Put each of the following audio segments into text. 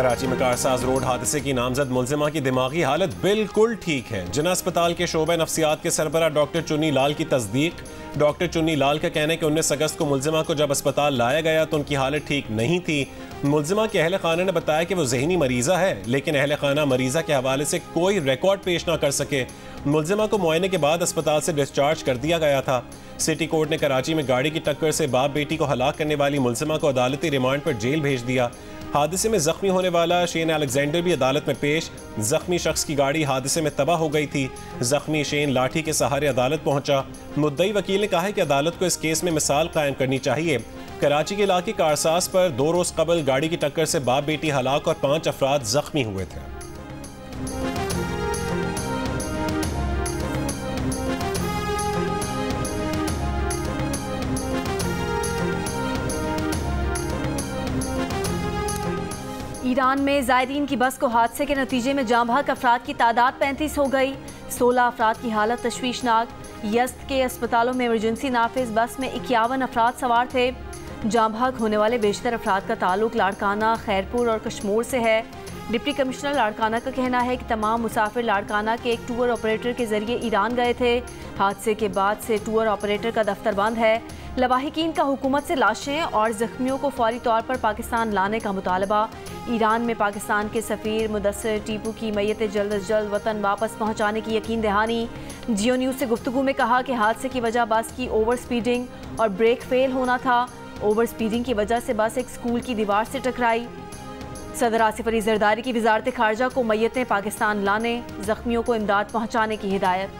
कराची में कारसाज रोड हादसे की नामजद मुलजिमा की दिमागी हालत बिल्कुल ठीक है। जिना अस्पताल के शोबे नफ्सियात के सरबराह डॉक्टर चुन्नी लाल की तस्दीक। डॉक्टर चुन्नी लाल का कहना है कि 19 अगस्त को मुलजिमा को जब अस्पताल लाया गया तो उनकी हालत ठीक नहीं थी। मुलजिमा के अहले खाना ने बताया कि वो जहनी मरीजा है, लेकिन अहले खाना मरीजा के हवाले से कोई रिकॉर्ड पेश ना कर सके। मुलजिमा को मुआयने के बाद अस्पताल से डिस्चार्ज कर दिया गया था। सिटी कोर्ट ने कराची में गाड़ी की टक्कर से बाप बेटी को हलाक करने वाली मुलजिमा को अदालती रिमांड पर जेल भेज दिया। हादसे में जख्मी होने वाला शेन अलेक्जेंडर भी अदालत में पेश। जख्मी शख्स की गाड़ी हादसे में तबाह हो गई थी। जख्मी शेन लाठी के सहारे अदालत पहुंचा। मुद्दई वकील ने कहा है कि अदालत को इस केस में मिसाल कायम करनी चाहिए। कराची के इलाके कारसाज पर 2 रोज कबल गाड़ी की टक्कर से बाप बेटी हलाक और 5 अफराद जख्मी हुए थे। ईरान में ज़ायरीन की बस को हादसे के नतीजे में जाँ बहक अफराद की तादाद 35 हो गई। 16 अफराद की हालत तशवीशनाक। यज़्द के अस्पतालों में इमरजेंसी नाफिज बस में 51 अफराद सवार थे। जाँ बहक होने वाले बेशतर अफराद का ताल्लुक लाड़काना, खैरपुर और कश्मोर से है। डिप्टी कमिश्नर लाड़काना का कहना है कि तमाम मुसाफिर लाड़काना के एक टूर ऑपरेटर के जरिए ईरान गए थे। हादसे के बाद से टूर ऑपरेटर का दफ्तर बंद है। लवाहिकीन का हुकूमत से लाशें और जख्मियों को फौरी तौर पर पाकिस्तान लाने का मुतालबा। ईरान में पाकिस्तान के सफ़ीर मुदस्सिर टीपू की मैयत जल्द अज जल्द वतन वापस पहुँचाने की यकीन दहानी। जियो न्यूज़ से गुफ्तगू में कहा कि हादसे की वजह बस की ओवर स्पीडिंग और ब्रेक फेल होना था। ओवर स्पीडिंग की वजह से बस एक स्कूल की दीवार से टकराई। सदर आसिफ अली जरदारी की वजारत खारजा को मैयतें पाकिस्तान लाने, जख्मियों को इमदाद पहुँचाने की हिदायत।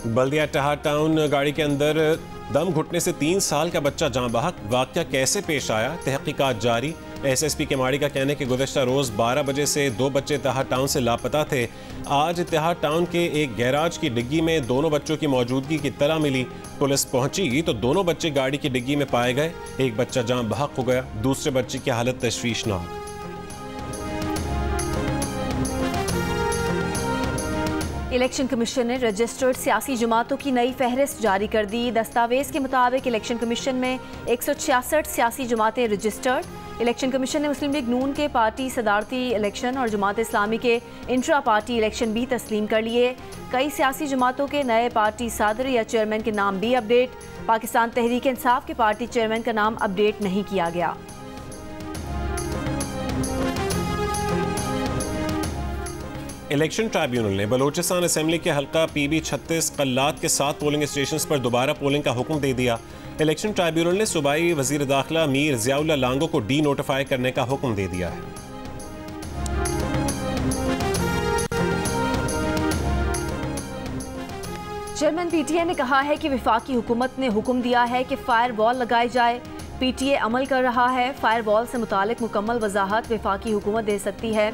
बल्दिया टहा टाउन गाड़ी के अंदर दम घुटने से 3 साल का बच्चा जाँ बहक। वाक़या कैसे पेश आया, तहकीकात जारी। SSP केमाड़ी का कहना है कि गुज़श्ता रोज़ 12 बजे से 2 बच्चे तहा टाउन से लापता थे। आज तहा टाउन के एक गैराज की डिग्गी में दोनों बच्चों की मौजूदगी की इत्तला मिली। पुलिस पहुंची तो दोनों बच्चे गाड़ी की डिग्गी में पाए गए। एक बच्चा जाँ बहक हो गया, दूसरे बच्चे की हालत तशवीशनाक। इलेक्शन कमीशन ने रजिस्टर्ड सियासी जमातों की नई फहरिस्त जारी कर दी। दस्तावेज के मुताबिक इलेक्शन कमीशन में 166 सियासी जमातें रजिस्टर्ड। इलेक्शन कमीशन ने मुस्लिम लीग नून के पार्टी सदारती इलेक्शन और जमात इस्लामी के इंट्रा पार्टी इलेक्शन भी तस्लीम कर लिए। कई सियासी जमातों के नए पार्टी सदर या चेयरमैन के नाम भी अपडेट। पाकिस्तान तहरीक इंसाफ के पार्टी चेयरमैन का नाम अपडेट नहीं किया गया। इलेक्शन ट्राइब्यूनल ने बलोचिस्तान असेंबली के हल्का PB 36 कल्लात के 7 पोलिंग स्टेशंस पर दोबारा पोलिंग का हुक्म दे दिया। इलेक्शन ट्राइब्यूनल ने सूबाई वजीर दाखिला मीर ज़ियाउल्लाह लांगो को डी नोटिफाई करने का हुक्म दे दिया है। चेयरमैन PTA ने कहा है कि वफाकी हुकूमत ने हुक्म दिया है कि फायर वॉल लगाई जाए। PTA अमल कर रहा है। फायर वॉल से मुतालिक मुकम्मल वजाहत वफाकी हुकूमत दे सकती है।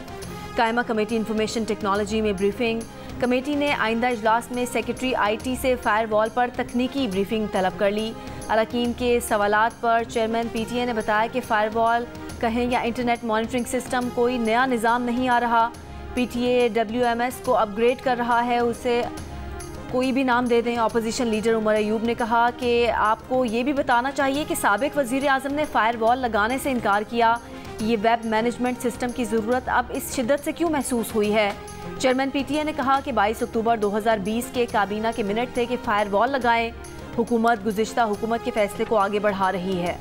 कायमा कमेटी इंफॉर्मेशन टेक्नोलॉजी में ब्रीफिंग। कमेटी ने आइंदा इजलास में सेक्रेटरी IT से फायर वॉल पर तकनीकी ब्रीफिंग तलब कर ली। अरकान के सवालात पर चेयरमैन PTA ने बताया कि फायर वॉल कहें या इंटरनेट मॉनिटरिंग सिस्टम, कोई नया निज़ाम नहीं आ रहा। PTA WMS को अपग्रेड कर रहा है, उसे कोई भी नाम दे दें। अपोजिशन लीडर उमर अयूब ने कहा कि आपको ये भी बताना चाहिए कि साबिक वज़ीर आज़म ने फायर वॉल लगाने से इनकार किया। ये वेब मैनेजमेंट सिस्टम की ज़रूरत अब इस शिद्दत से क्यों महसूस हुई है। चेयरमैन PTA ने कहा कि 22 अक्टूबर 2020 के काबीना के मिनट थे कि फायर वॉल लगाएं। हुकूमत गुज़िश्ता हुकूमत के फैसले को आगे बढ़ा रही है।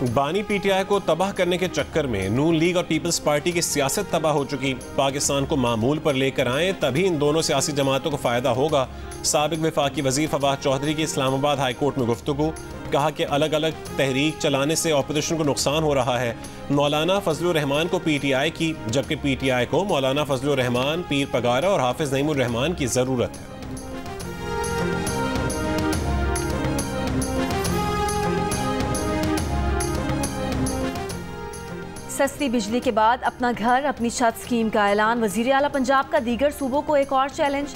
बानी PTI को तबाह करने के चक्कर में नून लीग और पीपल्स पार्टी की सियासत तबाह हो चुकी। पाकिस्तान को मामूल पर लेकर आए तभी इन दोनों सियासी जमातों को फ़ायदा होगा। साबिक वफाकी वज़ीर फवाद चौधरी की इस्लामाबाद हाई कोर्ट में गुफ्तगू। कहा कि अलग अलग तहरीक चलाने से अपोजिशन को नुकसान हो रहा है। मौलाना फजलुर रहमान को PTI की, जबकि PTI को मौलाना फजलुर रहमान, पीर पगारा और हाफिज नईमुर रहमान की ज़रूरत है। सस्ती बिजली के बाद अपना घर अपनी छत स्कीम का ऐलान। वज़ीर आला पंजाब का दीगर सूबों को एक और चैलेंज।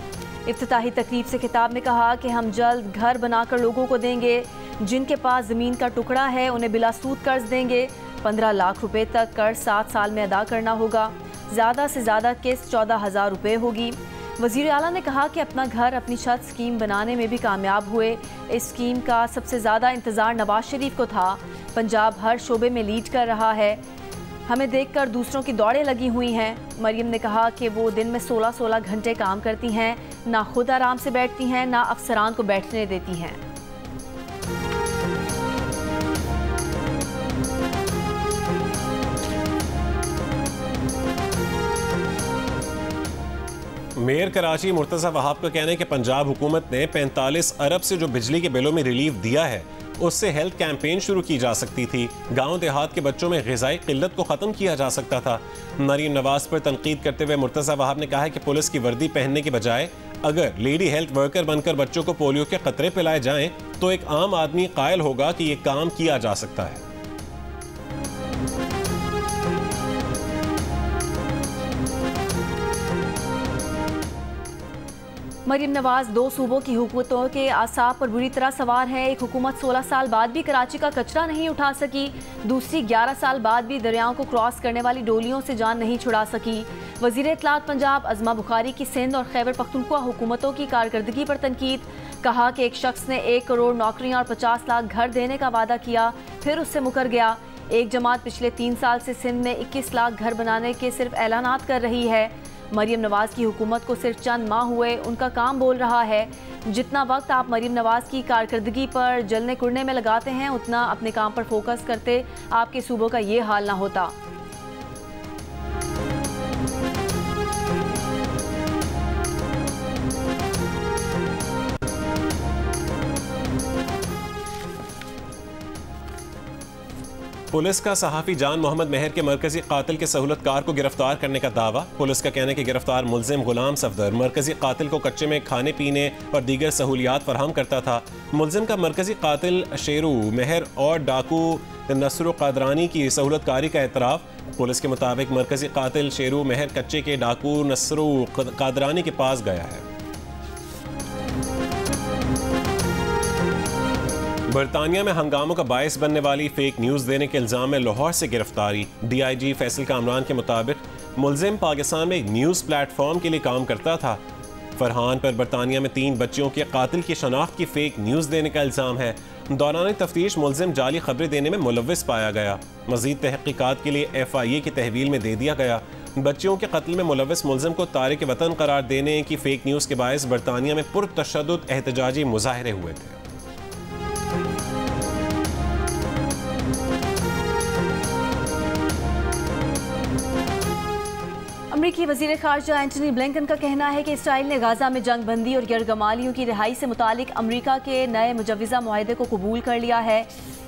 इफ्तिताही तकरीब से खिताब में कहा कि हम जल्द घर बनाकर लोगों को देंगे। जिनके पास ज़मीन का टुकड़ा है उन्हें बिला सूद कर्ज देंगे। 15 लाख रुपए तक कर्ज 7 साल में अदा करना होगा। ज़्यादा से ज़्यादा किस्त 14,000 रुपये होगी। वज़ीर आला ने कहा कि अपना घर अपनी छत स्कीम बनाने में भी कामयाब हुए। इस स्कीम का सबसे ज़्यादा इंतज़ार नवाज शरीफ को था। पंजाब हर शोबे में लीड कर रहा है। हमें देखकर दूसरों की दौड़ें लगी हुई हैं। मरियम ने कहा कि वो दिन में 16-16 घंटे काम करती हैं, ना खुद आराम से बैठती हैं, ना अफसरान को बैठने देती हैं। मेयर कराची मुर्तज़ा वहाब का कहना है कि पंजाब हुकूमत ने 45 अरब से जो बिजली के बिलों में रिलीफ दिया है उससे हेल्थ कैंपेन शुरू की जा सकती थी। गांव देहात के बच्चों में ग़िज़ाई क़िल्लत को ख़त्म किया जा सकता था। मरीम नवाज पर तनकीद करते हुए मुर्तज़ा वहाब ने कहा है कि पुलिस की वर्दी पहनने के बजाय अगर लेडी हेल्थ वर्कर बनकर बच्चों को पोलियो के क़तरे पिलाए जाएं तो एक आम आदमी कायल होगा कि ये काम किया जा सकता है। मरीम नवाज 2 सूबों की हुकूमतों के आसाब पर बुरी तरह सवार है। एक हुकूमत 16 साल बाद भी कराची का कचरा नहीं उठा सकी, दूसरी 11 साल बाद भी दरियाओं को क्रॉस करने वाली डोलियों से जान नहीं छुड़ा सकी। वज़ीर इत्तलात पंजाब अज़मा बुखारी की सिंध और खैबर पख्तूनख्वा हुकूमतों की कारकर्दगी पर तनकीद। कहा कि एक शख्स ने 1 करोड़ नौकरियां और 50 लाख घर देने का वादा किया, फिर उससे मुकर गया। एक जमात पिछले 3 साल से सिंध में 21 लाख घर बनाने के सिर्फ ऐलानात कर रही है। मरीम नवाज की हुकूमत को सिर्फ चंद माह हुए, उनका काम बोल रहा है। जितना वक्त आप मरीम नवाज की कारकर्दगी पर जलने कुड़ने में लगाते हैं उतना अपने काम पर फोकस करते आपके सूबों का ये हाल ना होता। पुलिस का सहाफ़ी जान मोहम्मद मेहर के मरकजी कातिल के सहूलतकार को गिरफ्तार करने का दावा। पुलिस का कहना है कि गिरफ्तार मुलजिम गुलाम सफदर मरकजी कातिल को कच्चे में खाने पीने और दीगर सहूलियात फराहम करता था। मुलजिम का मरकजी कातिल शेरू मेहर और डाकू नसरू कादरानी की सहूलतकारी का एतराफ़। पुलिस के मुताबिक मरकजी कातिल शेरू मेहर कच्चे के डाकू नसरू कादरानी के पास गया है। बरतानिया में हंगामों का बायस बनने वाली फेक न्यूज़ देने के इल्ज़ाम में लाहौर से गिरफ्तारी। DIG फैसल कामरान के मुताबिक मुलजिम पाकिस्तान में एक न्यूज़ प्लेटफॉर्म के लिए काम करता था। फरहान पर बरतानिया में 3 बच्चियों के कातिल की शनाख्त की फेक न्यूज़ देने का इल्ज़ाम है। दौरान तफ्तीश मुलजिम जाली खबरें देने में मुलव्विस पाया गया। मज़ीद तहक़ीक़ात के लिए FIA की तहवील में दे दिया गया। बच्चियों के कत्ल में मुलव्विस मुलजिम को तारिक वतन करार देने की फेक न्यूज़ के बायस बरतानिया में पुरतशद्दुद एहतजाजी मुजाहरे हुए थे। अमरीकी वज़ीर ख़ारजा एंटनी ब्लिंकन का कहना है कि इसराइल ने गाज़ा में जंग बंदी और यरगमालियों की रिहाई से मुतालिक अमरीका के नए मुजव्विज़ा मुआहदे को कबूल कर लिया है।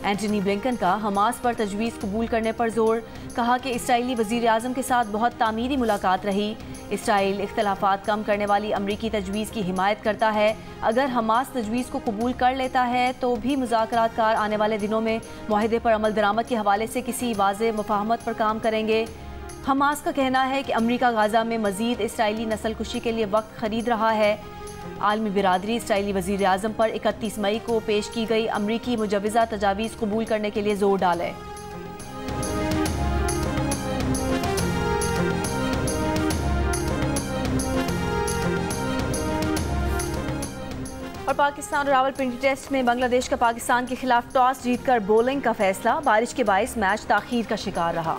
एंटनी ब्लिंकन का हमास पर तजवीज़ कबूल करने पर जोर। कहा कि इसराइली वज़ीर आज़म के साथ बहुत तामीरी मुलाकात रही। इसराइल इख्तलाफात कम करने वाली अमरीकी तजवीज़ की हिमायत करता है। अगर हमास तजवीज़ को कबूल कर लेता है तो भी मुज़ाकरात कार आने वाले दिनों में मुआहदे पर अमल दरामद के हवाले से किसी वाज़ेह मुफ़ाहमत पर काम करेंगे। हमास का कहना है कि अमरीका गाज़ा में मज़ीद इसराइली नस्लकुशी के लिए वक्त खरीद रहा है। आलमी बिरादरी इसराइली वज़ीर आज़म पर 31 मई को पेश की गई अमरीकी मुजव्विज़ा तजावीज़ कबूल करने के लिए जोर डाले। और पाकिस्तान और रावलपिंडी टेस्ट में बांग्लादेश का पाकिस्तान के खिलाफ टॉस जीतकर बॉलिंग का फैसला। बारिश के बायस मैच ताख़ीर का शिकार रहा।